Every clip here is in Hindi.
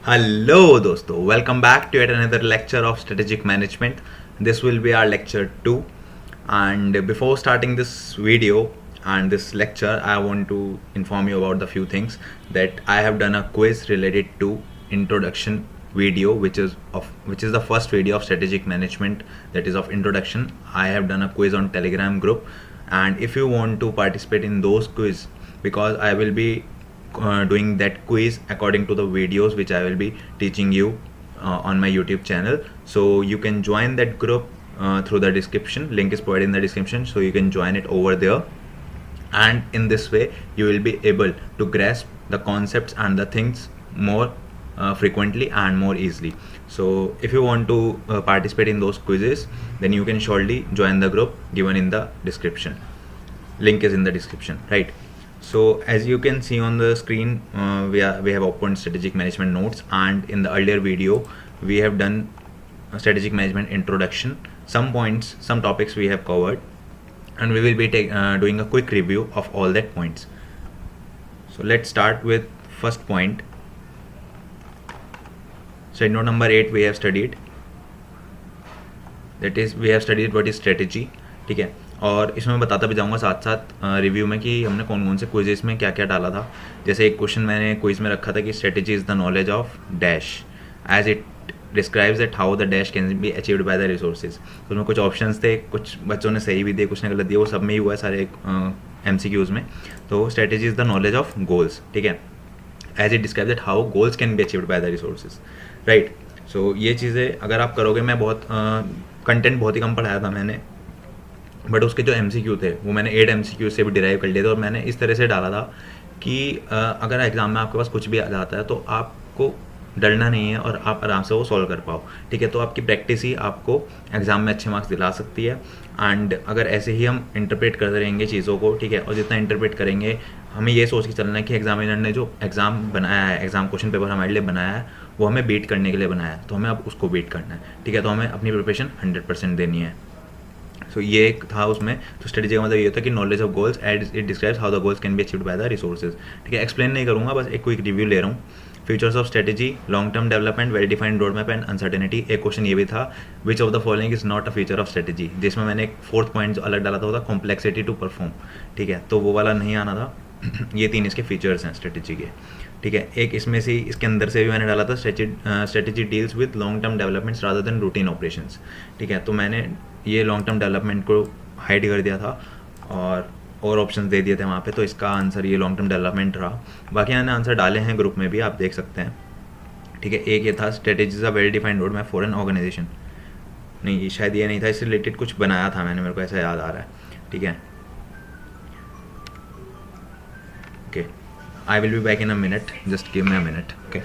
Hello, dosto. Welcome back to yet another lecture of strategic management. This will be our lecture 2. And before starting this video and this lecture, I want to inform you about the few things that I have done a quiz related to introduction video, which is the first video of strategic management, that is of introduction. I have done a quiz on Telegram group, and if you want to participate in those quiz, because I will be doing that quiz according to the videos which I will be teaching you on my YouTube channel. So you can join that group through the description. Link is provided in the description, so you can join it over there. And in this way, you will be able to grasp the concepts and the things more frequently and more easily. So if you want to participate in those quizzes, then you can surely join the group given in the description. Link is in the description, right? So as you can see on the screen, we have opened strategic management notes, and in the earlier video we have done a strategic management introduction. Some points, some topics we have covered, and we will be doing a quick review of all that points. So let's start with first point. So in note number 8 we have studied, that is we have studied what is strategy. ठीक है, और इसमें मैं बताता भी जाऊंगा साथ साथ रिव्यू में कि हमने कौन कौन से क्विजेस में क्या क्या डाला था. जैसे एक क्वेश्चन मैंने क्विज में रखा था कि strategy is the knowledge of dash as it describes that how the dash can be achieved by the resources. तो उसमें कुछ ऑप्शंस थे, कुछ बच्चों ने सही भी दिए, कुछ ने गलत दिए, वो सब में ही हुआ है सारे MCQs में. तो strategy is the knowledge of goals. ठीक है, as it describe that how goals can be achieved by the resources, right. So ये चीज़ें अगर आप करोगे, मैं बहुत कंटेंट बहुत ही कम पढ़ाया था मैंने, बट उसके जो MCQ थे वो मैंने 8 MCQ से भी डिराइव कर लिए थे. और मैंने इस तरह से डाला था कि अगर एग्ज़ाम में आपके पास कुछ भी आ जाता है तो आपको डरना नहीं है और आप आराम से वो सॉल्व कर पाओ. ठीक है, तो आपकी प्रैक्टिस ही आपको एग्ज़ाम में अच्छे मार्क्स दिला सकती है. एंड अगर ऐसे ही हम इंटरप्रेट करते रहेंगे चीज़ों को, ठीक है, और जितना इंटरप्रेट करेंगे, हमें ये सोच के चलना है कि एग्जामिनर ने जो एग्ज़ाम बनाया है, एग्ज़ाम क्वेश्चन पेपर हमारे लिए बनाया है, वो हमें बीट करने के लिए बनाया है, तो हमें अब उसको बीट करना है. ठीक है, तो हमें अपनी प्रिपरेशन 100% देनी है. सो ये एक था उसमें. तो स्ट्रेटेजी का मतलब ये होता है कि knowledge of goals as it describes how the goals can be achieved by the resources. ठीक है, एक्सप्लेन नहीं करूँगा, बस एक क्विक रिव्यू ले रहा हूँ. Features of strategy, long term development, well defined road map and uncertainty. एक क्वेश्चन ये भी था, which of the following is not a feature of strategy, जिसमें मैंने एक फोर्थ पॉइंट जो अलग डाला था वो था कॉम्प्लेक्सिटी टू परफॉर्म. ठीक है, तो वो वाला नहीं आना था. ये 3 इसके फीचर्स हैं स्ट्रेटेजी के. ठीक है, एक इसमें से इसके अंदर से भी मैंने डाला था strategy deals with long term developments rather than routine operations. ठीक है, तो मैंने ये लॉन्ग टर्म डेवलपमेंट को हाइड कर दिया था और ऑप्शंस दे दिए थे वहाँ पे. तो इसका आंसर ये लॉन्ग टर्म डेवलपमेंट रहा. बाकी मैंने आंसर डाले हैं ग्रुप में भी, आप देख सकते हैं. ठीक है, एक ये था strategies a well defined road map for an organisation. नहीं, शायद ये नहीं था, इससे रिलेटेड कुछ बनाया था मैंने, मेरे को ऐसा याद आ रहा है. ठीक है, okay, I will be back in a minute, just give me a minute. Okay,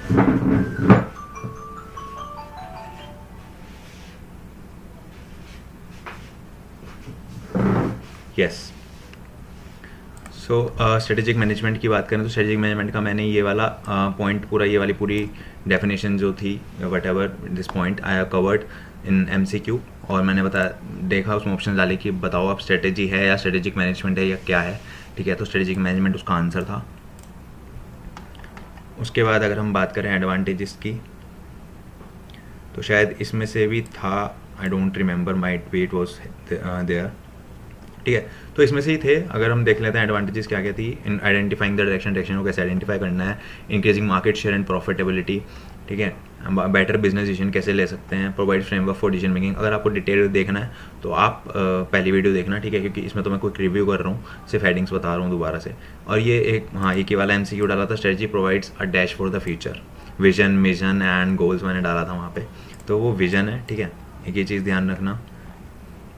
yes. So strategic management की बात करें तो स्ट्रेटेजिक मैनेजमेंट का मैंने ये वाला पॉइंट पूरा, ये वाली पूरी डेफिनेशन जो थी, what ever this point I have covered in MCQ. और मैंने देखा उसमें ऑप्शन डाले कि बताओ आप स्ट्रेटेजी है या स्ट्रेटेजिक मैनेजमेंट है या क्या है. ठीक है, तो स्ट्रेटेजिक मैनेजमेंट उसका आंसर था. उसके बाद अगर हम बात करें एडवांटेजेस की, तो शायद इसमें से भी था, I don't remember, might be it was there. ठीक है, तो इसमें से ही थे. अगर हम देख लेते हैं एडवांटेजेस क्या क्या थी. इन आइडेंटिफाइंग द डायरेक्शन को कैसे आइडेंटिफाई करना है, increasing market share and profitability. ठीक है, हम बेटर बिजनेस डिसीजन कैसे ले सकते हैं, provide framework for decision making. अगर आपको डिटेल देखना है तो आप पहली वीडियो देखना. ठीक है, क्योंकि इसमें तो मैं कोई रिव्यू कर रहा हूँ, सिर्फ हेडिंग्स बता रहा हूँ दोबारा से. और ये एक, हाँ, एक ही वाला MCQ डाला था, strategy provides a dash for the future, vision, mission and goals मैंने डाला था वहाँ पे. तो वो विजन है. ठीक है, एक ये चीज़ ध्यान रखना.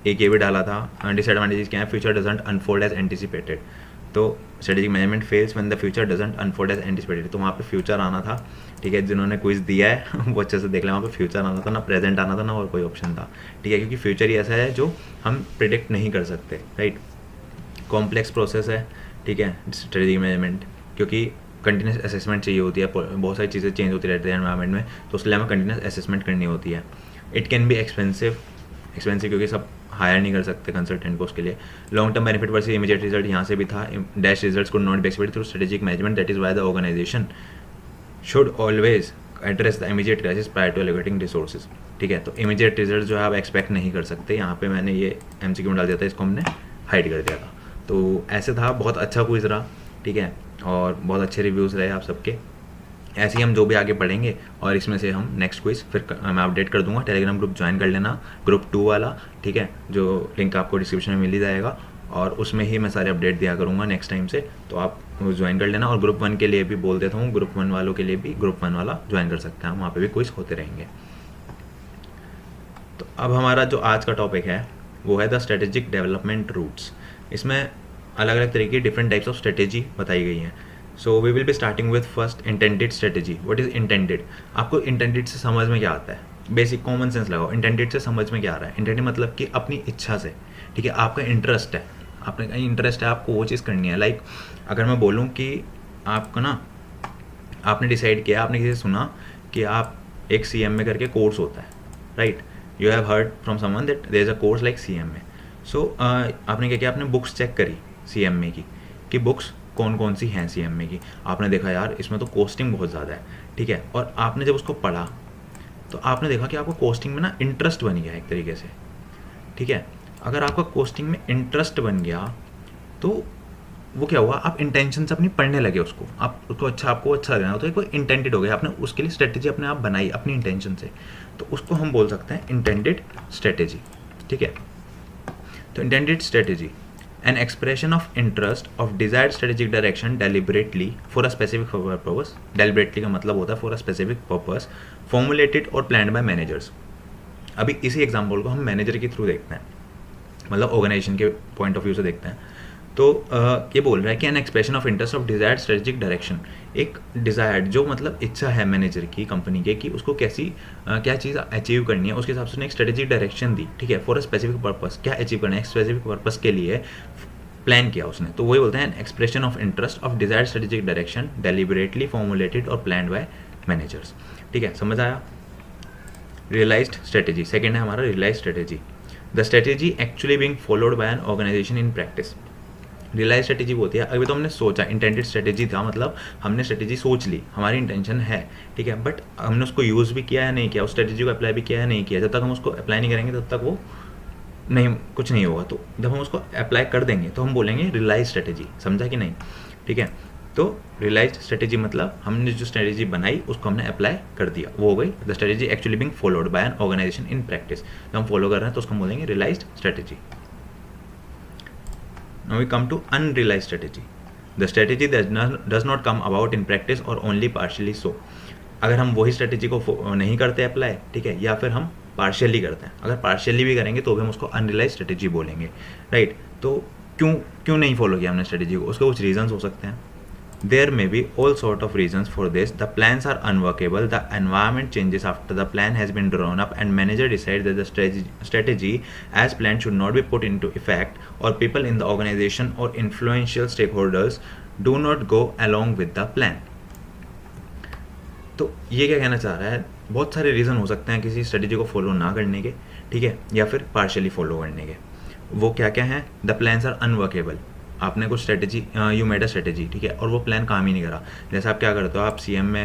एक ये भी डाला था, डिसएडवांटेजेस क्या है, future doesn't unfold as anticipated. तो strategic management fails when the future doesn't unfold as anticipated. तो वहाँ पे फ्यूचर आना था. ठीक है, जिन्होंने क्विज दिया है वो अच्छे से देख लें, वहाँ पे फ्यूचर आना था, ना प्रेजेंट आना था, ना और कोई ऑप्शन था. ठीक है, क्योंकि फ्यूचर ही ऐसा है जो हम प्रिडिक्ट नहीं कर सकते, राइट. कॉम्प्लेक्स प्रोसेस है. ठीक है, स्ट्रेटेजिक मैनेजमेंट, क्योंकि कंटिन्यूस असेसमेंट चाहिए होती है, बहुत सारी चीज़ें चेंज होती रहती है एनवायरमेंट में, तो उसके लिए हमें कंटिन्यूस असेसमेंट करनी होती है. इट कैन बी एक्सपेंसिव क्योंकि सब हायर नहीं कर सकते कंसल्टेंट को उसके लिए. Long term benefit versus immediate result यहाँ से भी था. Dash results could not be expected through strategic management, that is why the organisation should always address the immediate crisis prior to allocating resources. ठीक है, तो इमीडिएट रिजल्ट जो है आप एक्सपेक्ट नहीं कर सकते। यहाँ पे मैंने ये MCQ में डाल दिया था, इसको हमने हाइड कर दिया था। तो ऐसे था, बहुत अच्छा क्विज रहा। ठीक है, और बहुत अच्छे रिव्यूज़ रहे आप सबके। ऐसे ही हम जो भी आगे पढ़ेंगे और इसमें से हम नेक्स्ट क्विज फिर मैं अपडेट कर दूंगा। टेलीग्राम ग्रुप ज्वाइन कर लेना, ग्रुप 2 वाला। ठीक है, जो लिंक आपको डिस्क्रिप्शन में मिल ही जाएगा, और उसमें ही मैं सारे अपडेट दिया करूँगा नेक्स्ट टाइम से, तो आप ज्वाइन कर लेना। और ग्रुप 1 के लिए भी बोल देता हूँ, ग्रुप 1 वालों के लिए भी ग्रुप 1 वाला ज्वाइन कर सकते हैं, वहाँ पे भी क्विज होते रहेंगे। तो अब हमारा जो आज का टॉपिक है वो है द स्ट्रेटेजिक डेवलपमेंट रूट्स। इसमें अलग अलग तरीके की डिफरेंट टाइप्स ऑफ स्ट्रेटेजी बताई गई हैं। So we will be starting with first intended strategy. What is intended? आपको इंटेंडेड से समझ में क्या आता है? बेसिक कॉमन सेंस लगाओ। इंटेंडेड से समझ में क्या आ रहा है? इंटेंडेड मतलब कि अपनी इच्छा से। ठीक है, आपका इंटरेस्ट है, आपने कहीं इंटरेस्ट है, आपको वो चीज़ करनी है। लाइक अगर मैं बोलूँ कि आपको ना, आपने डिसाइड किया, आपने किसी से सुना कि आप एक CMA करके कोर्स होता है, right? You have heard from someone that there is a course like CMA। सो आपने क्या किया, आपने बुक्स चेक करी CMA की, कि बुक्स कौन कौन सी हैं CMA की। आपने देखा यार इसमें तो कॉस्टिंग बहुत ज़्यादा है। ठीक है, और आपने जब उसको पढ़ा तो आपने देखा कि आपको कॉस्टिंग में ना इंटरेस्ट बन गया एक तरीके से। ठीक है, अगर आपका कॉस्टिंग में इंटरेस्ट बन गया तो वो क्या हुआ, आप इंटेंशन से अपनी पढ़ने लगे उसको, आप उसको आपको अच्छा लगा, तो एक वो इंटेंडेड हो गया। आपने उसके लिए स्ट्रेटेजी अपने आप बनाई अपनी इंटेंशन से, तो उसको हम बोल सकते हैं इंटेंडेड स्ट्रेटेजी। ठीक है, तो intended strategy an expression of interest of desired strategic direction deliberately for a specific purpose। deliberately का मतलब होता है for a specific purpose formulated or planned by managers। अभी इसी एग्जाम्पल को हम मैनेजर के थ्रू देखते हैं, मतलब ऑर्गेनाइजेशन के पॉइंट ऑफ व्यू से देखते हैं। तो ये बोल रहा है कि N expression of interest of desired strategic direction, एक डिजायर्ड जो मतलब इच्छा है मैनेजर की, कंपनी के, कि उसको कैसी क्या चीज़ अचीव करनी है, उसके हिसाब से उसने एक स्ट्रेटेजिक डायरेक्शन दी। ठीक है, फॉर अ स्पेसिफिक पर्पस, क्या अचीव करना है, एक स्पेसिफिक पर्पस के लिए प्लान किया उसने, तो वही बोलते हैं an expression of interest of desired strategic direction deliberately formulated और प्लान्ड बाय मैनेजर्स। ठीक है, समझ आया? रियलाइज्ड स्ट्रेटेजी सेकेंड है हमारा, realised strategy. The strategy actually being followed by an organisation in practice. Realise strategy होती है, अभी तो हमने सोचा, इंटेंडेड स्ट्रेटेजी था, मतलब हमने स्ट्रेटेजी सोच ली, हमारी इंटेंशन है। ठीक है, बट हमने उसको यूज़ भी किया या नहीं किया, उस स्ट्रेटेजी को अप्लाई भी किया या नहीं किया। जब तक हम उसको अप्लाई नहीं करेंगे तब तक वो नहीं, कुछ नहीं होगा। तो जब हम उसको अप्लाई कर देंगे तो हम बोलेंगे रियलाइज स्ट्रेटेजी। समझा कि नहीं? ठीक है, तो रियलाइज स्ट्रेटेजी मतलब हमने जो स्ट्रेटेजी बनाई उसको हमने अप्लाई कर दिया, वो हो गई the strategy actually being followed by an organisation in practice. जब हम फॉलो कर रहे हैं तो उसको हम बोलेंगे realised strategy. Now we come to unrealized strategy. The strategy that does not come about in practice or only partially so। अगर हम वही स्ट्रेटेजी को नहीं करते अप्लाई, ठीक है, या फिर हम पार्शियली करते हैं। अगर पार्शियली भी करेंगे तो भी हम उसको अनरियलाइज स्ट्रेटेजी बोलेंगे, राइट? तो क्यों नहीं फॉलो किया हमने स्ट्रेटेजी को, उसके कुछ रीजंस हो सकते हैं। There may be all sort of reasons for this. The plans are unworkable, the environment changes after the plan has been drawn up, and manager decides that the strategy as planned should not be put into effect, or people in the organization or influential stakeholders do not go along with the plan। तो ये क्या कहना चाह रहा है, बहुत सारे रीज़न हो सकते हैं किसी स्ट्रेटेजी को फॉलो ना करने के, ठीक है, या फिर पार्शियली फॉलो करने के। वो क्या क्या हैं? The plans are unworkable. आपने कुछ strategy, you made a strategy, ठीक है, और वो प्लान काम ही नहीं करा। जैसे आप क्या करते हो, आप CMA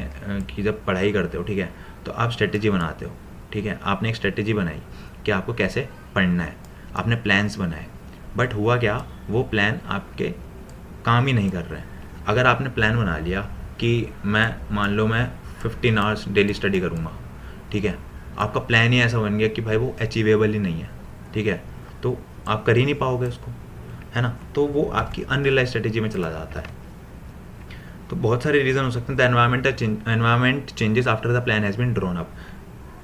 की जब पढ़ाई करते हो, ठीक है, तो आप स्ट्रेटेजी बनाते हो। ठीक है, आपने एक स्ट्रेटेजी बनाई कि आपको कैसे पढ़ना है, आपने प्लान्स बनाए, बट हुआ क्या, वो प्लान आपके काम ही नहीं कर रहे हैं। अगर आपने प्लान बना लिया कि मैं, मान लो मैं 15 आवर्स डेली स्टडी करूँगा, ठीक है, आपका प्लान ही ऐसा बन गया कि भाई वो अचीवेबल ही नहीं है, ठीक है, तो आप कर ही नहीं पाओगे उसको, है ना? तो वो आपकी अनरियलाइज स्ट्रेटेजी में चला जाता है। तो बहुत सारे रीज़न हो सकते हैं। The environment changes after the plan has been drawn up.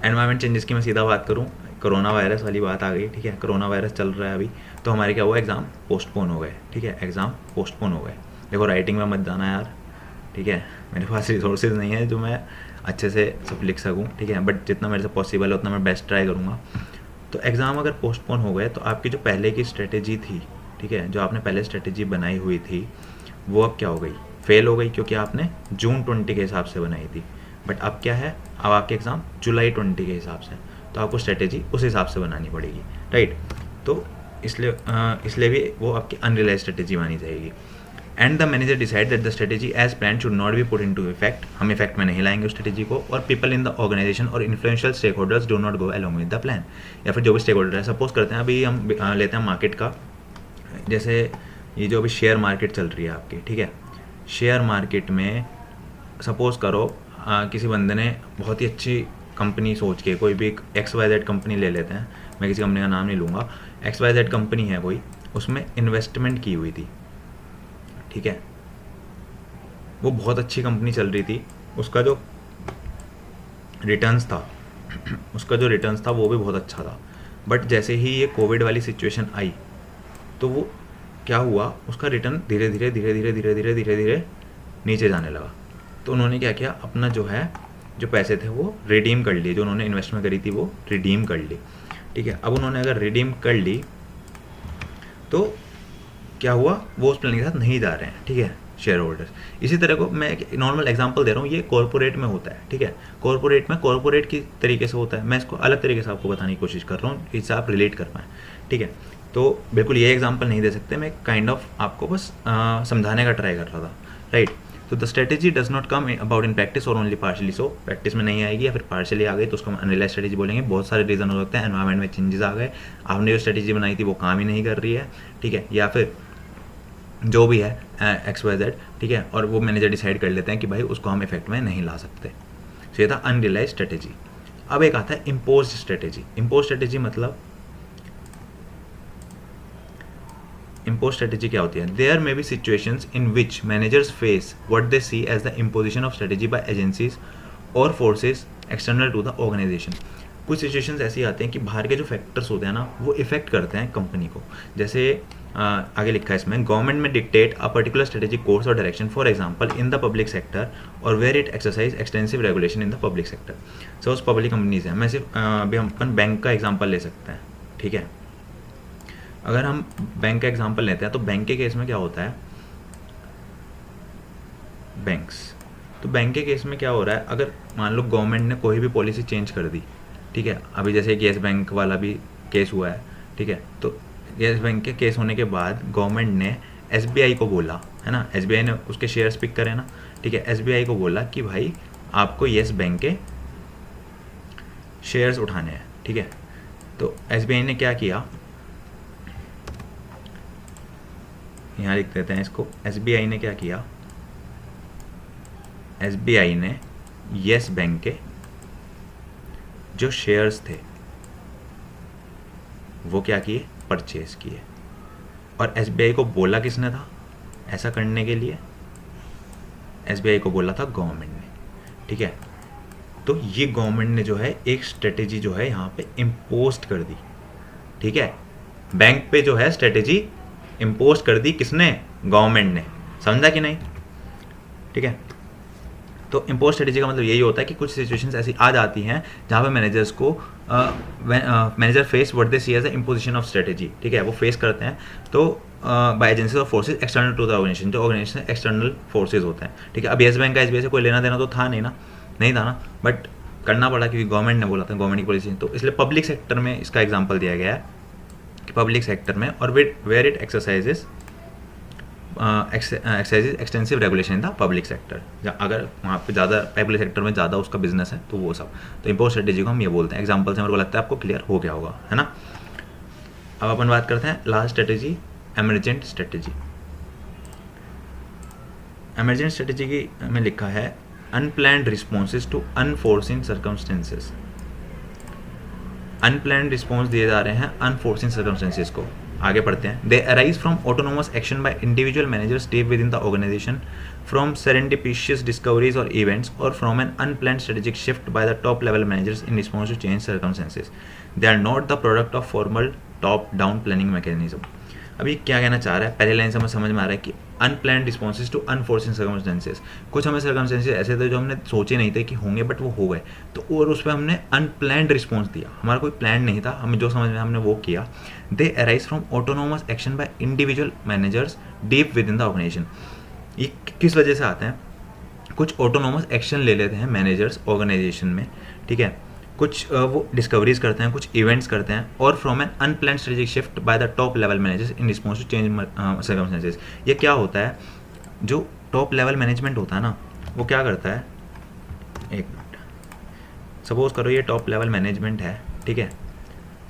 Environment changes की मैं सीधा बात करूँ, कोरोना वायरस वाली बात आ गई, ठीक है, कोरोना वायरस चल रहा है अभी, तो हमारे क्या हुआ, एग्ज़ाम पोस्टपोन हो गए, ठीक है, एग्ज़ाम पोस्टपोन हो गए। देखो राइटिंग में मत जाना यार, ठीक है, मेरे पास रिसोर्सेज नहीं है जो मैं अच्छे से सब लिख सकूँ, ठीक है, बट जितना मेरे से पॉसिबल है उतना मैं बेस्ट ट्राई करूँगा। तो एग्ज़ाम अगर पोस्टपोन हो गए तो आपकी जो पहले की स्ट्रेटेजी थी, ठीक है, जो आपने पहले स्ट्रेटेजी बनाई हुई थी, वो अब क्या हो गई, फेल हो गई, क्योंकि आपने जून 20 के हिसाब से बनाई थी। बट अब क्या है, अब आपके एग्ज़ाम जुलाई 20 के हिसाब से, तो आपको स्ट्रेटेजी उस हिसाब से बनानी पड़ेगी, राइट? तो इसलिए भी वो आपकी अनरियलाइज स्ट्रेटेजी मानी जाएगी। And the manager decide that the strategy as plan should not be put into effect, हम इफेक्ट में नहीं लाएंगे उस स्ट्रेटेजी को, और पीपल इन द ऑर्गेनाइजेशन और influential stake holders do not go along with the plan, या फिर जो भी स्टेक होल्डर है, सपोज करते हैं अभी हम लेते हैं मार्केट का, जैसे ये जो अभी शेयर मार्केट चल रही है आपकी, ठीक है, शेयर मार्केट में सपोज करो किसी बंदे ने बहुत ही अच्छी कंपनी सोच के, कोई भी XYZ कंपनी ले लेते हैं, मैं किसी कंपनी का नाम नहीं लूँगा, XYZ कंपनी है कोई, उसमें इन्वेस्टमेंट की हुई थी, ठीक है, वो बहुत अच्छी कंपनी चल रही थी, उसका जो रिटर्न्स था वो भी बहुत अच्छा था, बट जैसे ही ये कोविड वाली सिचुएशन आई तो वो क्या हुआ, उसका रिटर्न धीरे धीरे नीचे जाने लगा। तो उन्होंने क्या किया, अपना जो पैसे थे वो रिडीम कर लिए, जो उन्होंने इन्वेस्टमेंट करी थी वो रिडीम कर ली, ठीक है। अब उन्होंने अगर रिडीम कर ली तो क्या हुआ, वो उस प्लान के साथ नहीं जा रहे हैं, ठीक है, शेयर होल्डर्स। इसी तरह को मैं एक नॉर्मल एग्जांपल दे रहा हूँ, ये कॉर्पोरेट में होता है, ठीक है, कॉर्पोरेट की तरीके से होता है, मैं इसको अलग तरीके से आपको बताने की कोशिश कर रहा हूँ, इससे आप रिलेट कर पाएँ, ठीक है। तो बिल्कुल ये एग्जांपल नहीं दे सकते, मैं काइंड ऑफ आपको बस समझाने का ट्राई कर रहा था, राइट। तो the strategy does not come about in practice और ओनली पार्शली सो, प्रैक्टिस में नहीं आएगी या फिर पार्शली आ गई तो उसको हम अनरियलाइज स्ट्रेटेजी बोलेंगे। बहुत सारे रीजन हो सकते हैं, एनवायरमेंट में चेंजेस आ गए, आपने जो स्ट्रेटेजी बनाई थी वो काम ही नहीं कर रही है, ठीक है, या फिर जो भी है XYZ, ठीक है, और वो मैनेजर डिसाइड कर लेते हैं कि भाई उसको हम इफेक्ट में नहीं ला सकते। तो ये था अनरियलाइज स्ट्रेटेजी। अब एक आता है इम्पोज स्ट्रेटेजी। इम्पोज स्ट्रेटेजी मतलब, इम्पोज स्ट्रेटेजी क्या होती है, there may be situations in which managers face what they see as the imposition of strategy by agencies or forces external to the organisation. कुछ सिचुएशंस ऐसी आते हैं कि बाहर के जो फैक्टर्स होते हैं ना, वो इफेक्ट करते हैं कंपनी को। जैसे आगे लिखा है इसमें, government may dictate a particular strategic course or direction, for example in the public sector, or where it exercise extensive regulation in the public sector. Suppose public companies हैं, मैं सिर्फ अभी हम अपन बैंक का एग्जांपल ले सकते हैं, ठीक है। अगर हम बैंक का एग्जांपल लेते हैं तो बैंक के केस में क्या होता है, तो बैंक के केस में क्या हो रहा है, अगर मान लो गवर्नमेंट ने कोई भी पॉलिसी चेंज कर दी, ठीक है, अभी जैसे एक येस बैंक वाला भी केस हुआ है, ठीक है, तो येस बैंक के केस होने के बाद गवर्नमेंट ने SBI को बोला, है ना, SBI ने उसके शेयर्स पिक करे ना, ठीक है, SBI को बोला कि भाई आपको येस बैंक के शेयर्स उठाने हैं, ठीक है। तो SBI ने क्या किया, यहाँ लिख देते हैं इसको, SBI ने क्या किया, SBI ने येस बैंक के जो शेयर्स थे वो क्या किए, परचेज किए। और SBI को बोला किसने था ऐसा करने के लिए, SBI को बोला था गवर्नमेंट ने, ठीक है। तो ये गवर्नमेंट ने जो है एक स्ट्रेटेजी जो है यहाँ पे इम्पोज कर दी, ठीक है, बैंक पे जो है स्ट्रेटेजी इम्पोज कर दी, किसने, गवर्नमेंट ने, समझा कि नहीं, ठीक है। तो इम्पोज स्ट्रेटेजी का मतलब यही होता है कि कुछ सिचुएशंस ऐसी आ जाती हैं जहाँ पे मैनेजर्स को manager face what they see as a imposition of strategy, ठीक है, वो फेस करते हैं तो by agencies of forces external to the organisation, जो ऑर्गेनाइजेशन एक्सटर्नल फोर्सेज होते हैं, ठीक है। अब येस बैंक का SBI से कोई लेना देना तो था नहीं था, बट करना पड़ा क्योंकि गवर्नमेंट ने बोला था, गवर्नमेंट की पॉलिसी, तो इसलिए पब्लिक सेक्टर में इसका एग्जाम्पल दिया गया है कि पब्लिक सेक्टर में, और where it exercises extensive regulation in the public sector, अगर वहाँ पे ज़्यादा पब्लिक सेक्टर में ज़्यादा उसका बिजनेस है तो वो सब, तो इम्पोज स्ट्रेटेजी को हम ये बोलते हैं। एग्जांपल से मेरे को लगता है आपको क्लियर हो गया होगा, है ना। अब अपन बात करते हैं last strategy, emergent strategy. Emergent strategy की में लिखा है unplanned responses to unforeseen circumstances. Unplanned response दिए जा रहे हैं अनफोर्सिन सर्कमस्टेंसेज को, आगे पढ़ते हैं। They arise from autonomous action by individual managers deep within the organisation, from serendipitous discoveries और इवेंट्स, और from an unplanned strategic shift by the top level managers in response to change circumstances. They are not the product of formal top down planning mechanism. अभी क्या कहना चाह रहा है, पहले लाइन से हमें समझ में आ रहा है कि unplanned responses to unforeseen circumstances, कुछ हमें सर्कमस्टेंसेज ऐसे थे जो हमने सोचे नहीं थे कि होंगे बट वो हो गए, तो और उस पर हमने अनप्लैन्ड रिस्पॉन्स दिया, हमारा कोई प्लान नहीं था, हमें जो समझ में हमने वो किया। They arise from autonomous action by individual managers deep within the organisation. ये किस वजह से आते हैं, कुछ ऑटोनोमस एक्शन ले लेते हैं मैनेजर्स ऑर्गेनाइजेशन में, ठीक है, कुछ वो डिस्कवरीज करते हैं, कुछ इवेंट्स करते हैं, और from an unplanned strategic shift by the top level managers in response to change circumstances. ये क्या होता है जो टॉप लेवल मैनेजमेंट होता है ना, वो क्या करता है, एक मिनट, सपोज करो ये टॉप लेवल मैनेजमेंट है, ठीक है,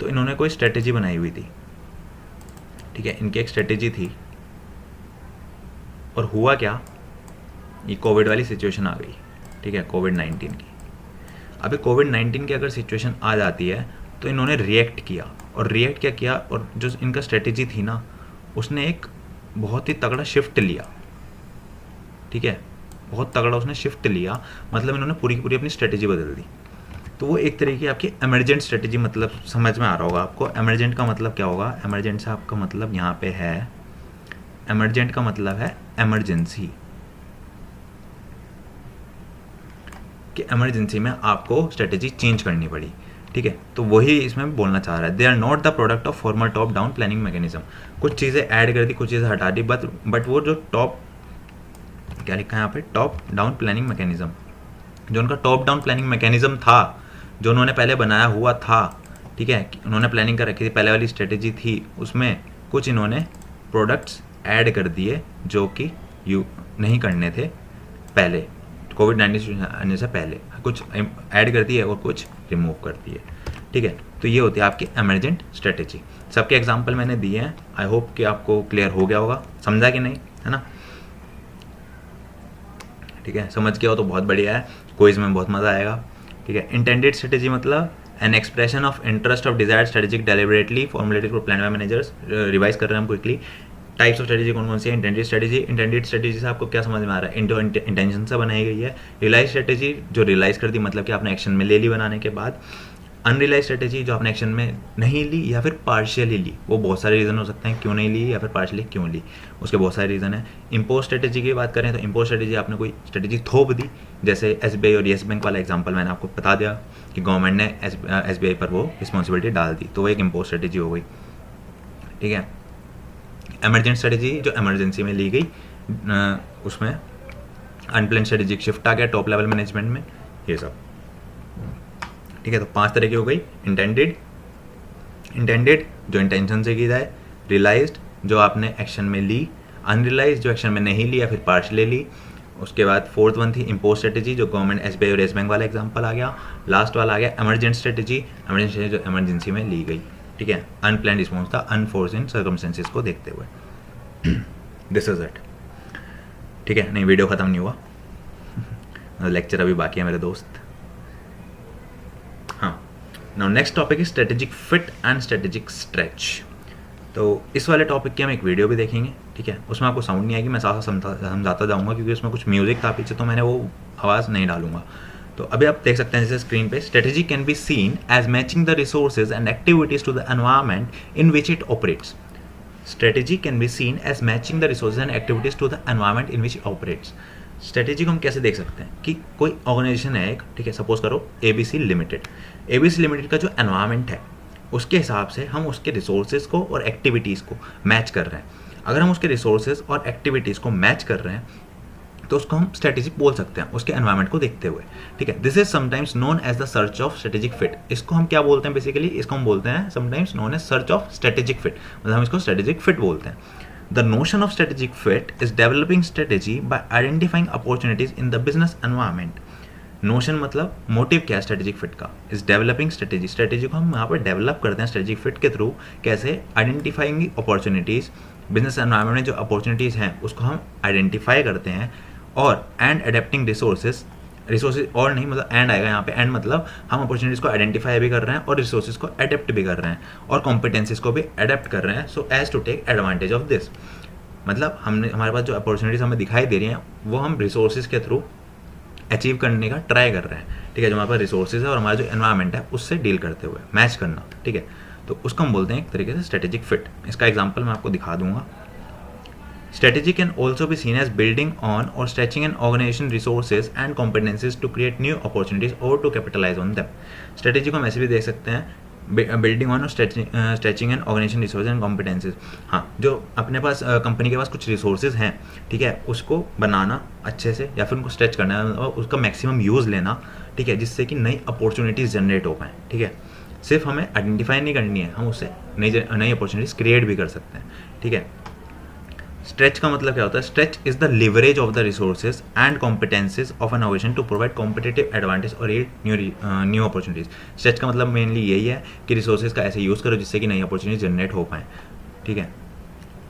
तो इन्होंने कोई स्ट्रेटेजी बनाई हुई थी, ठीक है, इनकी एक स्ट्रेटेजी थी, और हुआ क्या, ये कोविड वाली सिचुएशन आ गई, ठीक है, कोविड-19 की। अभी कोविड-19 की अगर सिचुएशन आ जाती है तो इन्होंने रिएक्ट किया, और रिएक्ट क्या किया, और जो इनका स्ट्रेटेजी थी ना, उसने एक बहुत ही तगड़ा शिफ्ट लिया, ठीक है, बहुत तगड़ा उसने शिफ्ट लिया, मतलब इन्होंने पूरी की पूरी अपनी स्ट्रेटेजी बदल दी। तो वो एक तरीके की आपकी एमरजेंट स्ट्रेटेजी, मतलब समझ में आ रहा होगा आपको। एमरजेंट का मतलब क्या होगा, एमरजेंट से आपका मतलब यहाँ पे है, एमरजेंट का मतलब है एमरजेंसी, कि एमरजेंसी में आपको स्ट्रेटेजी चेंज करनी पड़ी, ठीक है। तो वही इसमें बोलना चाह रहा है, they are not the product of formal top down planning mechanism. कुछ चीज़ें ऐड कर दी, कुछ चीज़ें हटा दी, बट वो जो टॉप, क्या लिखा है यहाँ पे, टॉप डाउन प्लानिंग मैकेनिज्म, जो उनका टॉप डाउन प्लानिंग मैकेनिज्म था, जो उन्होंने पहले बनाया हुआ था, ठीक है, उन्होंने प्लानिंग कर रखी थी, पहले वाली स्ट्रेटेजी थी, उसमें कुछ इन्होंने प्रोडक्ट्स ऐड कर दिए जो कि यू नहीं करने थे पहले, कोविड-19 आने से पहले कुछ ऐड कर दिए और कुछ रिमूव कर दिए, ठीक है। तो ये होती है आपकी एमरजेंट स्ट्रेटेजी। सबके एग्जांपल मैंने दिए हैं, आई होप कि आपको क्लियर हो गया होगा, समझा कि नहीं, है ना, ठीक है। समझ गया हो तो बहुत बढ़िया है, क्विज में बहुत मज़ा आएगा, ठीक है। इंटेंडेड स्ट्रेटेजी मतलब an expression of interest of desired strategic deliberately formulated for plan by managers. Revise कर रहे हैं हम क्विकली। टाइप्स ऑफ स्ट्रेटेजी कौन कौन सी है, इंटेंडेड स्ट्रेटेजी, इंटेंडेड स्ट्रेटेजी से आपको क्या समझ में आ रहा है, इंटेंशन से बनाई गई है। रियलाइज स्ट्रेटेजी, जो रियलाइज कर दी, मतलब कि आपने एक्शन में ले ली बनाने के बाद। अनरियलाइज स्ट्रेटेजी, जो आपने एक्शन में नहीं ली या फिर पार्शियली ली, वो बहुत सारे रीज़न हो सकते हैं क्यों नहीं ली या फिर पार्शियली क्यों ली, उसके बहुत सारे रीज़न है। इम्पोज स्ट्रेटेजी की बात करें तो इम्पोज स्ट्रेटेजी, आपने कोई स्ट्रेटेजी थोप दी, जैसे SBI और येस बैंक वाला एग्जांपल मैंने आपको बता दिया कि गवर्नमेंट ने SBI पर वो रिस्पॉन्सिबिलिटी डाल दी, तो वो एक इम्पोज स्ट्रेटेजी हो गई, ठीक है। एमरजेंट स्ट्रेटेजी, जो एमरजेंसी में ली गई, उसमें अनप्लान स्ट्रेटेजिक शिफ्ट आ गया टॉप लेवल मैनेजमेंट में, ये सब, ठीक है। तो 5 तरह की हो गई, इंटेंडेड जो इंटेंशन से की जाए, रियलाइज्ड जो आपने एक्शन में ली, अनरियलाइज्ड जो एक्शन में नहीं ली या फिर पार्शियली ली। उसके बाद 4th वन थी इम्पोज स्ट्रेटेजी, जो गवर्नमेंट SBI और येस बैंक वाला एग्जांपल आ गया। लास्ट वाला आ गया एमरजेंट स्ट्रेटेजी, जो एमरजेंसी में ली गई, ठीक है। अनप्लान रिस्पॉन्स था अनफोर्सिन सर्कमस्टेंसेस को देखते हुए। दिस इज इट, ठीक है। नहीं, वीडियो खत्म नहीं हुआ, लेक्चर अभी बाकी है मेरे दोस्त। हाँ, now next topic is strategic fit and strategic stretch. तो इस वाले टॉपिक की हम एक वीडियो भी देखेंगे, ठीक है। उसमें आपको साउंड नहीं आएगी, मैं साथ समझाता जाऊँगा, क्योंकि उसमें कुछ म्यूजिक था पीछे, तो मैंने वो आवाज़ नहीं डालूंगा। तो अभी आप देख सकते हैं जैसे स्क्रीन पे, strategy can be seen as matching the resources and activities to the environment in which it operates. Strategy can be seen as matching the resources and activities to the environment in which it operates. Strategy को हम कैसे देख सकते हैं कि कोई ऑर्गेनाइजेशन है एक, ठीक है, सपोज करो ABC लिमिटेड। ABC लिमिटेड का जो एनवायरमेंट है, उसके हिसाब से हम उसके रिसोर्सेज को और एक्टिविटीज़ को मैच कर रहे हैं। अगर हम उसके रिसोर्सेज और एक्टिविटीज़ को मैच कर रहे हैं तो उसको हम स्ट्रेटेजी बोल सकते हैं, उसके एनवायरमेंट को देखते हुए, ठीक है। This is sometimes known as the search of strategic fit. इसको हम क्या बोलते हैं, बेसिकली इसको हम बोलते हैं sometimes known as search of strategic fit, मतलब हम इसको स्ट्रेटेजिक फिट बोलते हैं। The notion of strategic fit is developing strategy by identifying opportunities in the business environment. Notion मतलब मोटिव क्या है स्ट्रेटेजिक फिट का, इज डेवलपिंग स्ट्रेटेजी। स्ट्रेटेजी को हम यहाँ पर डेवलप करते हैं स्ट्रेटेजिक फिट के थ्रू, कैसे, आइडेंटिफाइंग अपॉर्चुनिटीज़, बिजनेस एनवायरमेंट में जो अपॉर्चुनिटीज़ हैं उसको हम आइडेंटिफाई करते हैं, और एंड अडेप्टिंग रिसोर्सेज और नहीं, मतलब एंड आएगा यहाँ पे, एंड मतलब हम अपॉर्चुनिटीज़ को आइडेंटिफाई भी कर रहे हैं और रिसोर्सेज को अडेप्ट भी कर रहे हैं और कॉम्पिटेंसीज को भी अडेप्ट कर रहे हैं, so as to take advantage of this. मतलब हमने, हमारे पास जो अपॉर्चुनिटीज़ हमें दिखाई दे रही हैं वो हम रिसोर्सेज के थ्रू अचीव करने का ट्राई कर रहे हैं, ठीक है। जो हमारे पास रिसोर्सेज है और हमारा जो एनवायरमेंट है उससे डील करते हुए मैच करना, ठीक है। तो उसको हम बोलते हैं एक तरीके से स्ट्रेटेजिक फिट। इसका एग्जांपल मैं आपको दिखा दूंगा। Strategy can also be seen as building on or stretching an organisation resources and competencies to create new opportunities or to capitalise on them. Strategy को हम ऐसे भी देख सकते हैं, building on or stretching and organisation resources and competencies. हाँ, जो अपने पास कंपनी के पास कुछ रिसोर्सेज हैं, ठीक है, उसको बनाना अच्छे से या फिर उनको स्ट्रेच करना और उसका मैक्सिमम यूज़ लेना, ठीक है, जिससे कि नई अपॉर्चुनिटीज़ जनरेट हो पाएँ, ठीक है। सिर्फ हमें आइडेंटिफाई नहीं करनी है, हम उससे नई अपॉर्चुनिटीज़ क्रिएट भी कर सकते हैं, ठीक है। स्ट्रेच का मतलब क्या होता है? Stretch is the leverage of the resources and competences of an organisation to provide competitive advantage और ये न्यू अपॉर्चुनिटीज। स्ट्रेच का मतलब मेनली यही है कि रिसोर्सेज का ऐसे यूज़ करो जिससे कि नई अपॉर्चुनिटी जनरेट हो पाए, ठीक है।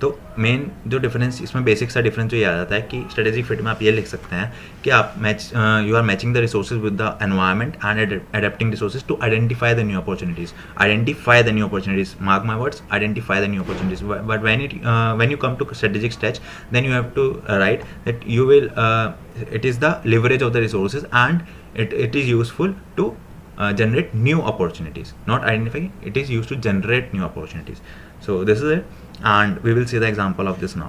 तो मेन जो डिफरेंस इसमें बेसिक सा डिफरेंस जो ये आ जाता है कि स्ट्रेटेजिक फिट में आप ये लिख सकते हैं कि आप you are matching the resources with the environment and adapting resources to identify the new opportunities. Identify the new opportunities, mark my words, identify the new opportunities. But when you come to strategic stretch, then you have to write that you will it is the leverage of the resources and it is useful to generate new opportunities, not identifying, it is used to generate new opportunities. So this is it, and we will see the example of this now.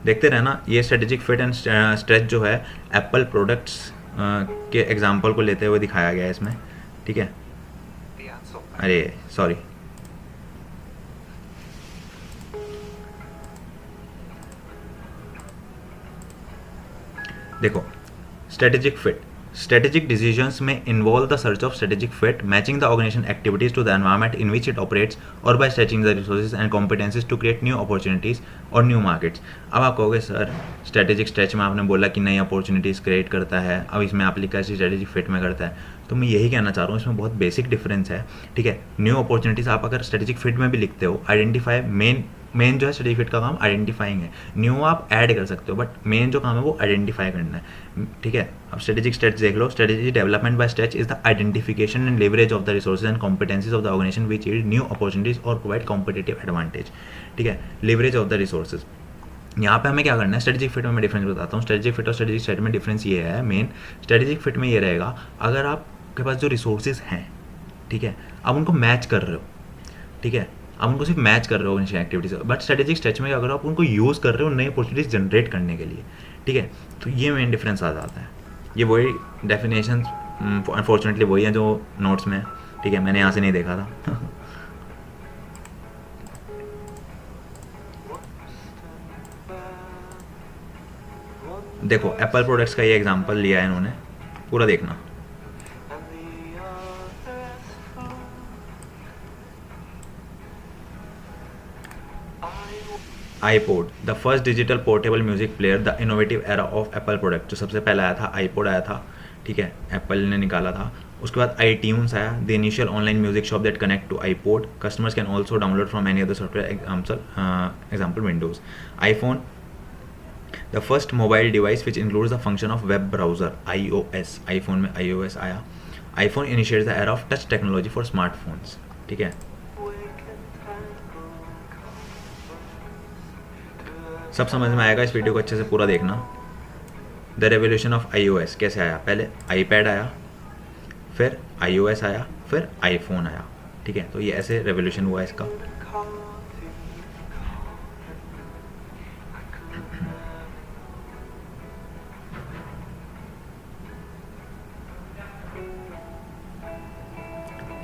देखते रहना। ये स्ट्रेटेजिक फिट एंड स्ट्रेच जो है एप्पल प्रोडक्ट्स के एग्जांपल को लेते हुए दिखाया गया है इसमें, ठीक है। अरे सॉरी, देखो strategic fit, strategic decisions may involve the search of strategic fit, matching the organization activities to the environment in which it operates, or by stretching the resources and competencies to create new opportunities or new markets. अब आप कहोगे सर स्ट्रेटेजिक स्ट्रेच में आपने बोला कि नई अपॉर्चुनिटीज़ क्रिएट करता है, अब इसमें आप लिखा है स्ट्रेटेजिक फिट में करता है। तो मैं यही कहना चाह रहा हूँ, इसमें बहुत बेसिक डिफरेंस है, ठीक है। न्यू अपॉर्चुनिटीज़ आप अगर स्ट्रेटेजिक फिट में भी लिखते हो, आइडेंटिफाई मेन जो है स्ट्रेटेजिक फिट का काम आइडेंटिफाइंग है, न्यू आप ऐड कर सकते हो, बट मेन जो काम है वो आइडेंटिफाई करना है, ठीक है। अब स्ट्रेटेजिक स्ट्रेच देख लो, strategy development by stretch is the identification and leverage of the resources and competencies of the organisation which is new opportunities or provide competitive advantage, ठीक है। लेवरेज ऑफ द रिसोर्सेज, यहाँ पे हमें क्या करना है, स्ट्रेटेजिक फिट में मैं डिफरेंस बताता हूँ। स्ट्रेटेजिक फिट और स्ट्रेटेजिक स्ट्रेच में डिफरेंस ये है, मेन स्ट्रेटेजिक फिट में ये रहेगा, अगर आपके पास जो रिसोर्सेज हैं, ठीक है, आप उनको मैच कर रहे हो, ठीक है, आप उनको सिर्फ मैच कर रहे हो इन एक्टिविटीज। बट स्ट्रेटेजिक स्ट्रेच में अगर आप उनको यूज़ कर रहे हो नई अपॉर्चुनिटीज जनरेट करने के लिए, ठीक है, तो ये मेन डिफरेंस आ जाता है। ये वही डेफिनेशन अनफॉर्चुनेटली वही है जो नोट्स में है, ठीक है, मैंने यहाँ से नहीं देखा था। देखो एप्पल प्रोडक्ट्स का ये एग्जांपल लिया है इन्होंने, पूरा देखना। iPod, the first digital portable music player, the innovative era of Apple product. जो सबसे पहले आया था iPod आया था, ठीक है, एप्पल ने निकाला था। उसके बाद iTunes आया, the initial online music shop that connect to iPod, customers can also download from any other software, example Windows. iPhone, the first mobile device which includes the function of web browser, iOS, iPhone में iOS आया। iPhone initiates the era of touch technology for smartphones, ठीक है। सब समझ में आएगा, इस वीडियो को अच्छे से पूरा देखना। द रेवोल्यूशन ऑफ iOS कैसे आया, पहले iPad आया, फिर iOS आया, फिर iPhone आया, ठीक है। तो ये ऐसे रेवोल्यूशन हुआ इसका।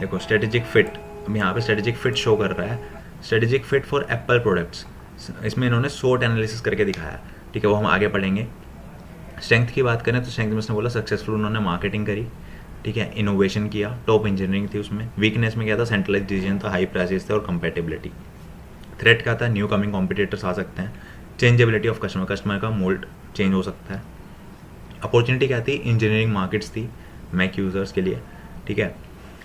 देखो स्ट्रेटेजिक फिट, अब यहाँ पे स्ट्रेटेजिक फिट शो कर रहा है, strategic fit for Apple products. इसमें इन्होंने SWOT एनालिसिस करके दिखाया, ठीक है, वो हम आगे पढ़ेंगे। स्ट्रेंथ की बात करें तो स्ट्रेंथ में उसने बोला सक्सेसफुल उन्होंने मार्केटिंग करी, ठीक है, इनोवेशन किया, टॉप इंजीनियरिंग थी उसमें। वीकनेस में क्या था, सेंट्रलाइज डिसीजन था, हाई प्राइसेस थे और कंपेटेबिलिटी। थ्रेट का था, न्यू कमिंग कॉम्पिटिटर्स आ सकते हैं, चेंजेबिलिटी ऑफ कस्टमर, कस्टमर का मोल्ड चेंज हो सकता है। अपॉर्चुनिटी क्या थी, इंजीनियरिंग मार्केट्स थी मैक यूज़र्स के लिए, ठीक है,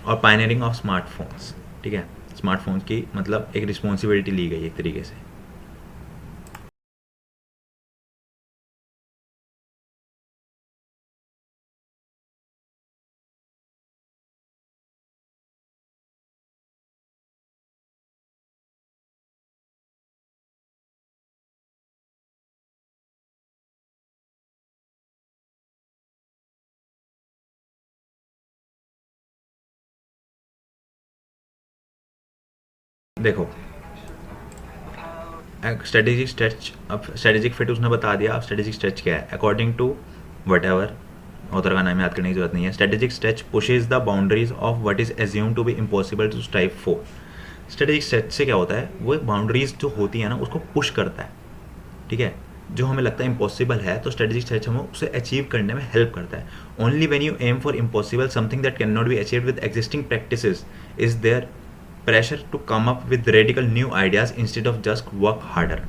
और पायनियरिंग ऑफ स्मार्टफोन्स, ठीक है। स्मार्टफोन्स की मतलब एक रिस्पॉन्सिबिलिटी ली गई एक तरीके से। देखो स्ट्रेटेजिक स्ट्रेच, अब स्ट्रेटेजिक फिट उसने बता दिया, अब स्ट्रेटेजिक स्ट्रेच क्या है, according to whatever, author का नाम याद करने की जरूरत नहीं है। Strategic stretch pushes the boundaries of what is assume to be impossible to strive for. Strategic stretch से क्या होता है, वो बाउंड्रीज जो होती है ना उसको पुश करता है, ठीक है, जो हमें लगता है इम्पॉसिबल है, तो स्ट्रेटेजिक स्ट्रेच हमें उसे अचीव करने में हेल्प करता है. Only when you aim for impossible something that can not be achieved with existing practices is there pressure to come up with radical new ideas instead of just work harder.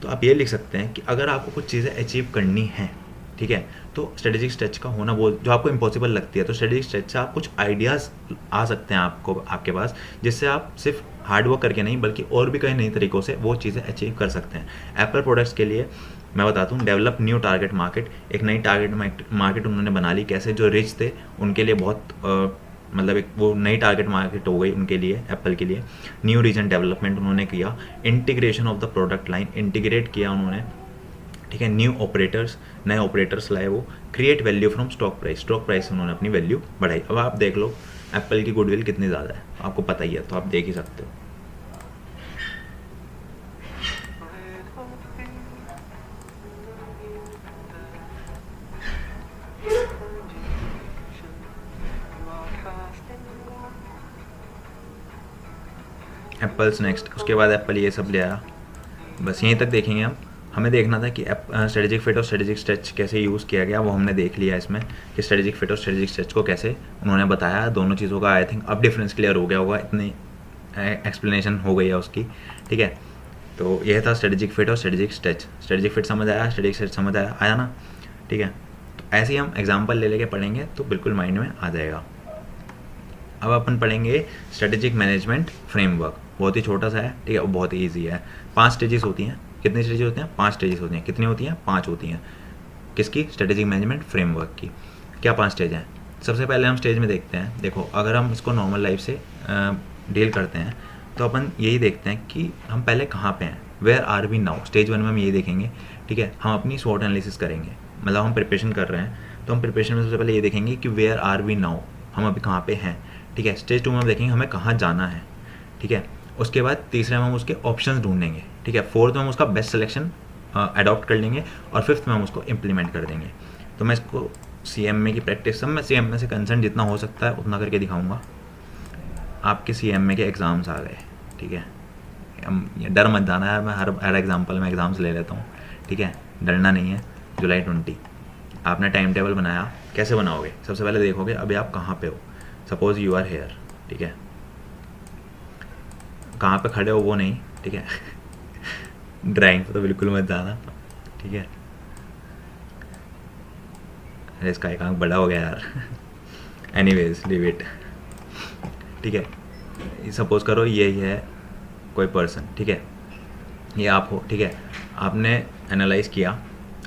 तो आप ये लिख सकते हैं कि अगर आपको कुछ चीज़ें अचीव करनी है, ठीक है, तो स्ट्रेटेजिक स्ट्रेच का होना वो जो आपको इम्पॉसिबल लगती है, तो स्ट्रेटेजिक स्ट्रेच से आप कुछ आइडियाज़ आ सकते हैं आपके पास, जिससे आप सिर्फ हार्ड वर्क करके नहीं बल्कि और भी कई नई तरीक़ों से वो चीज़ें अचीव कर सकते हैं. एप्पल प्रोडक्ट्स के लिए मैं बताता हूँ, डेवलप न्यू टारगेट मार्केट. एक नई टारगेट मार्केट उन्होंने बना ली. कैसे? जो रिच थे उनके लिए बहुत मतलब एक वो नई टारगेट मार्केट हो गई उनके लिए, एप्पल के लिए. न्यू रीजन डेवलपमेंट उन्होंने किया. Integration of the product line, integrate किया उन्होंने, ठीक है. न्यू ऑपरेटर्स, नए ऑपरेटर्स लाए वो. Create value from stock price, stock price से उन्होंने अपनी वैल्यू बढ़ाई. अब आप देख लो एप्पल की गुडविल कितनी ज़्यादा है, आपको पता ही है, तो आप देख ही सकते हो. एप्पल्स नेक्स्ट, उसके बाद एप्पल ये सब ले आया. बस यहीं तक देखेंगे हम. हमें देखना था कि स्ट्रेटेजिक फिट और स्ट्रेटेजिक स्ट्रेच कैसे यूज़ किया गया, वो हमने देख लिया इसमें कि स्ट्रेटेजिक फिट और स्ट्रेटेजिक स्ट्रेच को कैसे उन्होंने बताया. दोनों चीज़ों का आई थिंक अब डिफरेंस क्लियर हो गया होगा, इतनी एक्सप्लेनेशन हो गई है उसकी, ठीक है. तो यह था स्ट्रेटेजिक फिट और स्ट्रेटेजिक स्ट्रेच. स्ट्रेटेजिक फिट समझ आया, स्ट्रेटेजिक स्ट्रेच समझ आया ना, ठीक है. तो ऐसे ही हम एग्जाम्पल ले लेके पढ़ेंगे तो बिल्कुल माइंड में आ जाएगा. अब अपन पढ़ेंगे स्ट्रेटेजिक मैनेजमेंट फ्रेमवर्क. बहुत ही छोटा सा है, ठीक है, वो बहुत ही ईजी है. 5 स्टेजेस होती हैं. कितनी स्टेजेस होती हैं? 5 स्टेजेस होती हैं. कितनी होती हैं? 5 होती हैं. किसकी? स्ट्रेटेजिक मैनेजमेंट फ्रेमवर्क की. क्या 5 स्टेज हैं? सबसे पहले हम स्टेज में देखते हैं. देखो, अगर हम इसको नॉर्मल लाइफ से डील करते हैं तो अपन यही देखते हैं कि हम पहले कहाँ पे हैं, where are we now. Stage 1 में हम यही देखेंगे, ठीक है. हम अपनी स्वॉट एनालिसिस करेंगे, मतलब हम प्रिपरेशन कर रहे हैं तो हम प्रिपरेशन में सबसे पहले ये देखेंगे कि वेयर आर वी नाउ, हम अभी कहाँ पे हैं, ठीक है. स्टेज 2 में हम देखेंगे हमें कहाँ जाना है, ठीक है. उसके बाद तीसरे में हम उसके ऑप्शंस ढूंढेंगे, ठीक है. 4th में हम उसका बेस्ट सिलेक्शन अडॉप्ट कर लेंगे और 5th में हम उसको इम्प्लीमेंट कर देंगे. तो मैं इसको CMA की प्रैक्टिस, सब मैं CMA से कंसर्न जितना हो सकता है उतना करके दिखाऊंगा. आपके CMA के एग्ज़ाम्स आ गए, ठीक है. डर मत जाना यार, मैं हर एग्जाम्पल में एग्ज़ाम्स ले लेता हूँ, ठीक है. डरना नहीं है. जुलाई 20 आपने टाइम टेबल बनाया. कैसे बनाओगे? सबसे पहले देखोगे अभी आप कहाँ पे हो. सपोज यू आर हेयर, ठीक है. कहाँ पे खड़े हो वो नहीं, ठीक है. ड्राइंग पे तो बिल्कुल मत जाना, ठीक है. अरे इसका एक आंख बड़ा हो गया यार. एनीवेज लीव इट, ठीक है. सपोज करो ये है कोई पर्सन, ठीक है. ये आप हो, ठीक है. आपने एनालाइज किया.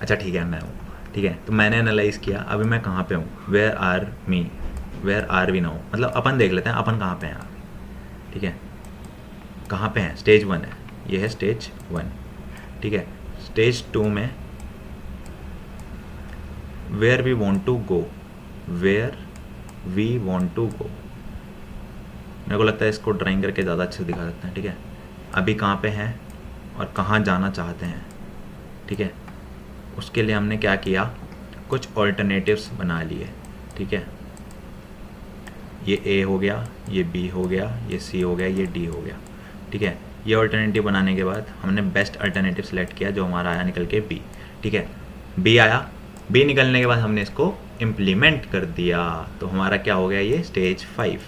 अच्छा ठीक है, मैं हूँ, ठीक है. तो मैंने एनालाइज किया. अभी मैं कहाँ पे हूँ? Where are me, where are we now. मतलब अपन देख लेते हैं अपन कहाँ पे हैं, ठीक है. कहाँ पे हैं? स्टेज 1 है, ये है स्टेज 1, ठीक है. स्टेज 2 में where we want to go, where we want to go. मेरे को लगता है इसको ड्राइंग करके ज़्यादा अच्छे से दिखा सकते हैं, ठीक है. अभी कहाँ पे हैं और कहाँ जाना चाहते हैं, ठीक है. उसके लिए हमने क्या किया, कुछ ऑल्टरनेटिव्स बना लिए, ठीक है. ये A हो गया, ये B हो गया, ये C हो गया, ये D हो गया, ठीक है. ये अल्टरनेटिव बनाने के बाद हमने बेस्ट अल्टरनेटिव सेलेक्ट किया जो हमारा आया निकल के B, ठीक है. B आया. B निकलने के बाद हमने इसको इम्प्लीमेंट कर दिया. तो हमारा क्या हो गया, ये स्टेज 5.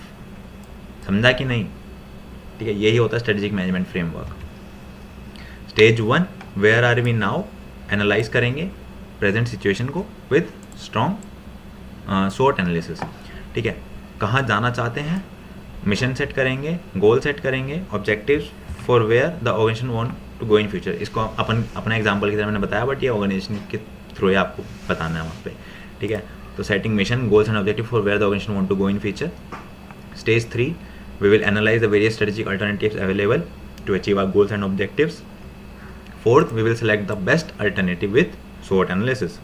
समझा कि नहीं? ठीक है. यही होता है strategic management framework. Stage 1 where are we now, analyse करेंगे प्रेजेंट सिचुएशन को विद स्ट्रॉन्ग स्वॉट एनालिसिस, ठीक है. कहाँ जाना चाहते हैं, मिशन सेट करेंगे, गोल सेट करेंगे, objectives for where the organisation want to go in future. इसको अपन अपना एग्जांपल की तरह मैंने बताया, बट ये ऑर्गेनाइजेशन के थ्रू ही आपको बताना है वहाँ पे, ठीक है. तो setting mission, goals and objective for where the organisation want to go in future. Stage 3 we will analyze the various strategic alternatives available to achieve our goals and objectives. 4th we will select the best alternative with SWOT analysis.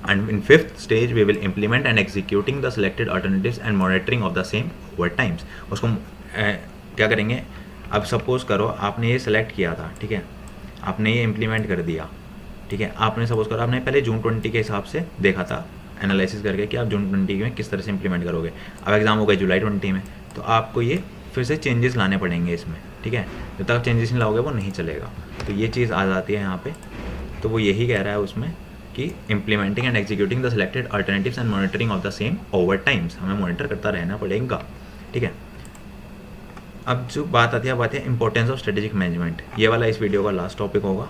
And in 5th stage we will implement and executing the selected alternatives and monitoring of the same over times. उसको क्या करेंगे, अब सपोज करो आपने ये सेलेक्ट किया था, ठीक है. आपने ये इम्प्लीमेंट कर दिया, ठीक है. आपने सपोज करो आपने पहले जून 20 के हिसाब से देखा था एनालिसिस करके कि आप जून 20 में किस तरह से इंप्लीमेंट करोगे. अब एग्जाम हो गए जुलाई 20 में, तो आपको ये फिर से चेंजेस लाने पड़ेंगे इसमें, ठीक है. जब तक चेंजेस नहीं लाओगे वो नहीं चलेगा. तो ये चीज़ आ जाती है यहाँ पे. तो वो यही कह रहा है उसमें कि implementing and executing the selected alternatives and monitoring of the same over times, हमें मॉनिटर करता रहना पड़ेगा, ठीक है। अब जो बात आती है इंपॉर्टेंस ऑफ स्ट्रेटेजिक मैनेजमेंट, ये वाला इस वीडियो का लास्ट टॉपिक होगा।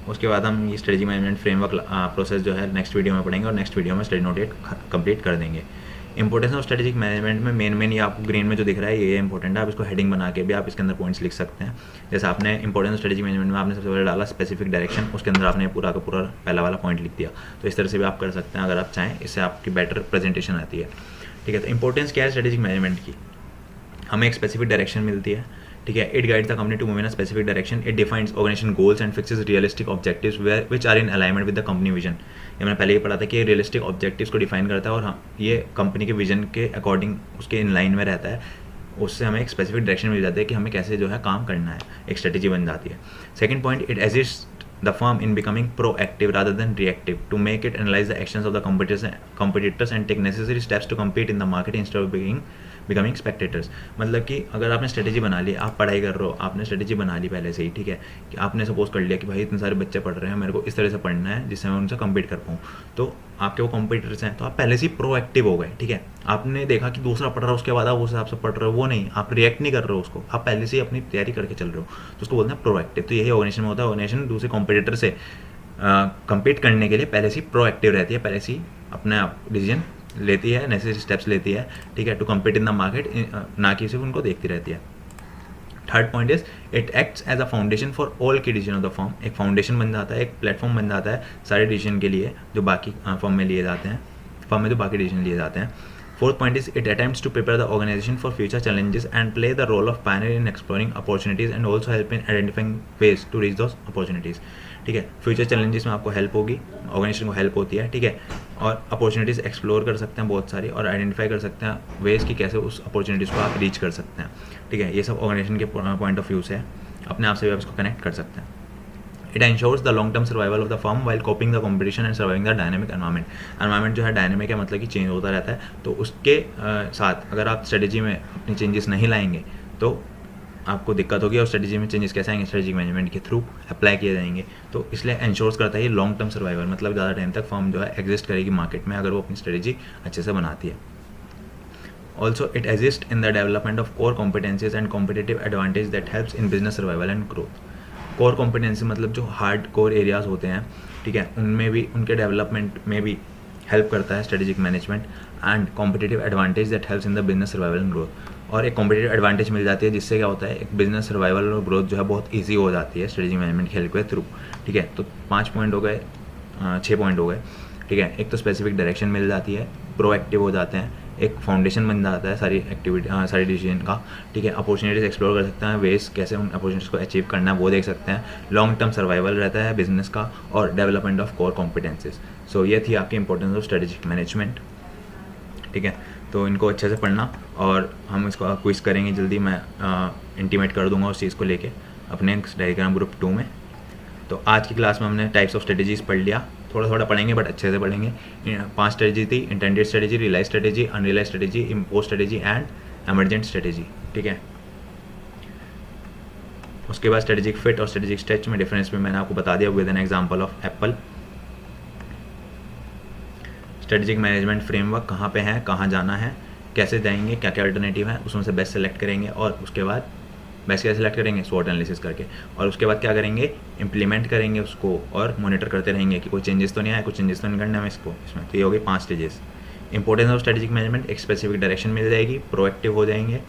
उसके बाद हम ये स्ट्रेटेजिक मैनेजमेंट फ्रेमवर्क प्रोसेस जो है नेक्स्ट वीडियो में पढ़ेंगे और नेक्स्ट वीडियो में स्टडी नोट कंप्लीट कर देंगे। इंपॉर्टेंस ऑफ स्ट्रेटेजिक मैनेजमेंट में मेन ये आपको ग्रीन में जो दिख रहा है ये इंपॉर्टेंट है, आप इसको हेडिंग बना के भी आप इसके अंदर पॉइंट्स लिख सकते हैं। जैसे आपने इंपॉर्टेंस ऑफ स्ट्रेटेजिक मैनेजमेंट में आपने सबसे पहले डाला स्पेसिफिक डायरेक्शन, उसके अंदर आपने पूरा का पूरा पहला वाला पॉइंट लिख दिया। तो इस तरह से भी आप कर सकते हैं अगर आप चाहें, इससे आपकी बेटर प्रेजेंटेशन आती है, ठीक है। तो इंपॉर्टेंस क्या है स्ट्रेटेजिक मैनेजमेंट की, हमें एक स्पेसिफिक डायरेक्शन मिलती है, ठीक है। It guides the company to move in a specific direction, it defines organisation goals and fixes realistic objectives which are in alignment with the company vision. ये मैंने पहले ही पढ़ा था कि ये रियलिस्टिक ऑब्जेक्टिव्स को डिफाइन करता है और हाँ ये कंपनी के विजन के अकॉर्डिंग उसके इन लाइन में रहता है, उससे हमें एक स्पेसिफिक डायरेक्शन मिल जाती है कि हमें कैसे जो है काम करना है, एक स्ट्रेटेजी बन जाती है। Second point, it assist the firm in becoming proactive rather than reactive, to make it analyze the actions of the competitors and take necessary steps to compete in the market instead of becoming spectators। मतलब कि अगर आपने स्ट्रेटेजी बना ली, आप पढ़ाई कर रहे हो, आपने स्ट्रेटेजी बना ली पहले से ही, ठीक है, कि आपने सपोज कर लिया कि भाई इतने सारे बच्चे पढ़ रहे हैं, मेरे को इस तरह से पढ़ना है जिससे मैं उनसे कम्पीट कर पाऊँ, तो आपके वो कॉम्पिटिटर्स हैं, तो आप पहले से ही प्रोएक्टिव हो गए, ठीक है। आपने देखा कि दूसरा पढ़ रहा है, उसके बाद आप उस हिसाब से पढ़ रहे हो, वो नहीं, आप रिएक्ट नहीं कर रहे हो उसको, आप पहले से ही अपनी तैयारी करके चल रहे हो, तो उसको बोलते हैं प्रोएक्टिव। तो यही ऑर्गेनाइजेशन में होता है, ऑर्गेनाइजेशन दूसरे कॉम्पिटिटर से कम्पीट करने के लिए पहले से ही प्रोएक्टिव रहती है, पहले से ही अपने आप डिसीजन लेती है, नेसेसरी स्टेप्स लेती है, ठीक है, to compete in the market, ना कि सिर्फ उनको देखती रहती है। Third point is it acts as a foundation for all key decision of the firm, एक फाउंडेशन बन जाता है, एक प्लेटफॉर्म बन जाता है सारे डिसीजन के लिए जो बाकी फर्म में लिए जाते हैं, फर्म में जो बाकी डिसीजन लिए जाते हैं। Fourth point is it attempts to prepare the organisation for future challenges and play the role of pioneer in exploring opportunities and also help in identifying ways to reach those opportunities, ठीक है। फ्यूचर चैलेंजेस में आपको हेल्प होगी, ऑर्गेनाइजेशन को हेल्प होती है, ठीक है, और अपॉर्चुनिटीज़ एक्सप्लोर कर सकते हैं बहुत सारी और आइडेंटिफाई कर सकते हैं वेज की कैसे उस अपॉर्चुनिटीज़ को आप रीच कर सकते हैं, ठीक है। ये सब ऑर्गेनाइजेशन के पॉइंट ऑफ व्यू से है, अपने आप से भी आप इसको कनेक्ट कर सकते हैं। It ensures the long term survival of the firm while copying the competition and surviving the dynamic environment. Environment जो है डायनेमिक है, मतलब कि चेंज होता रहता है, तो उसके साथ अगर आप स्ट्रेटेजी में अपनी चेंजेस नहीं लाएंगे तो आपको दिक्कत होगी, और स्ट्रेटेजी में चेंजेस कैसे आएंगे, स्ट्रेटेजिक मैनेजमेंट के थ्रू अप्लाई किए जाएंगे। तो इसलिए एंश्योर्स करता है ये लॉन्ग टर्म सर्वाइवल, मतलब ज़्यादा टाइम तक फर्म जो है एग्जिस्ट करेगी मार्केट में अगर वो अपनी स्ट्रेटेजी अच्छे से बनाती है। Also it exist in the development of core competencies and competitive advantage that helps in business survival and growth. Core competency मतलब जो हार्ड कोर एरियाज होते हैं, ठीक है, उनमें भी उनके डेवलपमेंट में भी हेल्प करता है strategic management, and competitive advantage that helps in the business survival and growth. और एक कॉम्पिटेटिव एडवांटेज मिल जाती है जिससे क्या होता है, एक बिजनेस सर्वाइवल और ग्रोथ जो है बहुत ईजी हो जाती है स्ट्रेटेजिक मैनेजमेंट की हेल्प के थ्रू, ठीक है। तो 5 पॉइंट हो गए, 6 पॉइंट हो गए, ठीक है। एक तो स्पेसिफिक डायरेक्शन मिल जाती है, प्रोएक्टिव हो जाते हैं, एक फाउंडेशन बन जाता है सारी एक्टिविटी सारी डिसीजन का, ठीक है। अपॉर्चुनिटीज़ एक्सप्लोर कर सकते हैं, वेज कैसे उन अपॉर्चुनिटीज़ को अचीव करना है वो देख सकते हैं, लॉन्ग टर्म सर्वाइवल रहता है बिजनेस का, और डेवलपमेंट ऑफ कोर कॉम्पिटेंसीज। सो ये थी आपकी इंपॉर्टेंस ऑफ स्ट्रेटेजिक मैनेजमेंट, ठीक है। तो इनको अच्छे से पढ़ना, और हम इसको क्विज करेंगे जल्दी, मैं इंटीमेट कर दूंगा उस चीज़ को लेके अपने डायग्राम ग्रुप 2 में। तो आज की क्लास में हमने टाइप्स ऑफ स्ट्रेटेजीज पढ़ लिया, थोड़ा थोड़ा पढ़ेंगे बट अच्छे से पढ़ेंगे। 5 स्ट्रेटेजी थी, intended strategy, realise strategy, unrealise strategy, impose strategy and emergent strategy, ठीक है। उसके बाद स्ट्रेटेजिक फिट और स्ट्रेटेजिक स्ट्रेच में डिफरेंस भी मैंने आपको बता दिया with an example of Apple. Strategic management framework कहाँ पे है, कहाँ जाना है, कैसे जाएंगे, क्या क्या अल्टरनेटिव है, उसमें से बेस्ट सेलेक्ट करेंगे, और उसके बाद बेस्ट कैसे सेलेक्ट करेंगे, स्वॉट एनालिसिस करके, और उसके बाद क्या करेंगे, इंप्लीमेंट करेंगे उसको और मॉनिटर करते रहेंगे कि कोई चेंजेस तो नहीं आया, कुछ चेंजेस तो नहीं करना है इसको इसमें। तो ये हो गई 5 stages. Importance of strategic management, एक स्पेसिफिक डायरेक्शन मिल जाएगी, प्रोएक्टिव हो जाएंगे,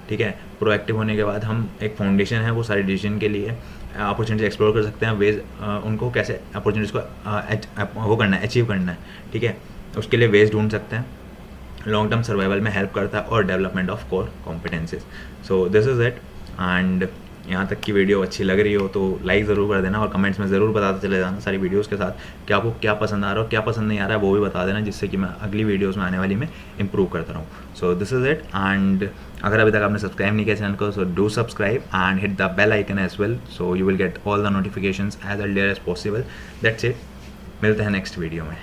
ठीक है। प्रोएक्टिव होने के बाद हम एक फाउंडेशन है वो सारी डिसीजन के लिए अपॉर्चुनिटीज एक्सप्लोर कर सकते हैं, वेज उनको कैसे अपॉर्चुनिटीज़ को वो करना है, अचीव करना है, ठीक है, उसके लिए वेज ढूंढ सकते हैं। लॉन्ग टर्म सर्वाइवल में हेल्प करता है, और development of core competencies. So this is it. And यहाँ तक की वीडियो अच्छी लग रही हो तो लाइक ज़रूर कर देना, और कमेंट्स में ज़रूर बताते चले जाना सारी वीडियोस के साथ कि आपको क्या पसंद आ रहा हो, क्या पसंद नहीं आ रहा है वो भी बता देना, जिससे कि मैं अगली वीडियोस में आने वाली में इंप्रूव करता रहूँ। So this is it. And अगर अभी तक आपने सब्सक्राइब नहीं किया चैनल को, so do subscribe and hit the bell icon as well, so you will get all the notifications as earlier as possible. That's it, मिलते हैं नेक्स्ट वीडियो में।